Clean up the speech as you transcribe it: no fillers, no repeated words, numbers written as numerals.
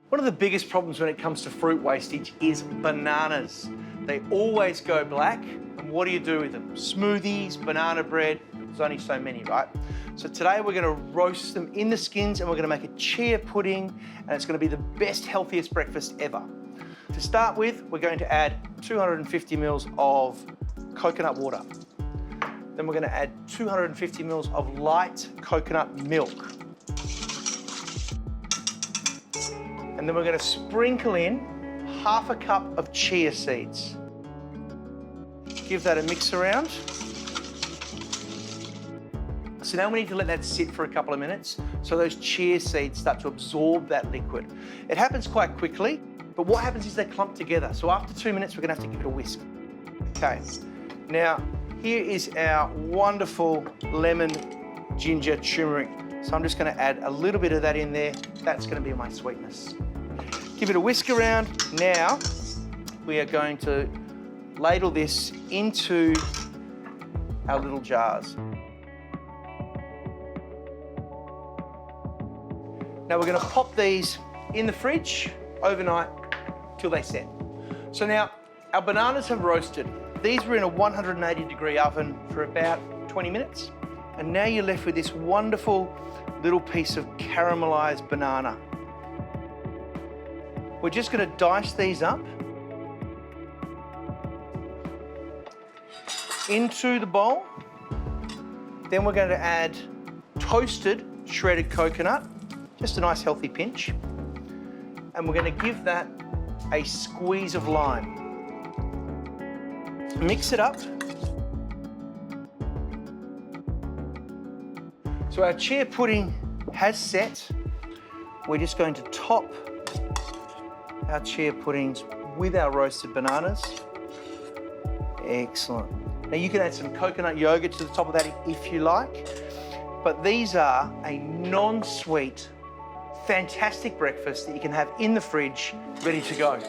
One of the biggest problems when it comes to fruit wastage is bananas. They always go black, and what do you do with them? Smoothies, banana bread, there's only so many, right? So today we're gonna roast them in the skins and we're gonna make a chia pudding, and it's gonna be the best, healthiest breakfast ever. To start with, we're going to add 250 mils of coconut water. Then we're gonna add 250 mils of light coconut milk. And then we're gonna sprinkle in half a cup of chia seeds. Give that a mix around. So now we need to let that sit for a couple of minutes so those chia seeds start to absorb that liquid. It happens quite quickly, but what happens is they clump together. So after 2 minutes, we're gonna have to give it a whisk. Okay, now here is our wonderful lemon ginger turmeric. So I'm just gonna add a little bit of that in there. That's gonna be my sweetness. Give it a whisk around. Now we are going to ladle this into our little jars. Now we're gonna pop these in the fridge overnight till they set. So now our bananas have roasted. These were in a 180-degree oven for about 20 minutes. And now you're left with this wonderful little piece of caramelized banana. We're just gonna dice these up into the bowl. Then we're going to add toasted shredded coconut, just a nice healthy pinch. And we're going to give that a squeeze of lime. Mix it up. So our chia pudding has set. We're just going to top our chia puddings with our roasted bananas. Excellent. Now you can add some coconut yogurt to the top of that if you like, but these are a non-sweet, fantastic breakfast that you can have in the fridge, ready to go.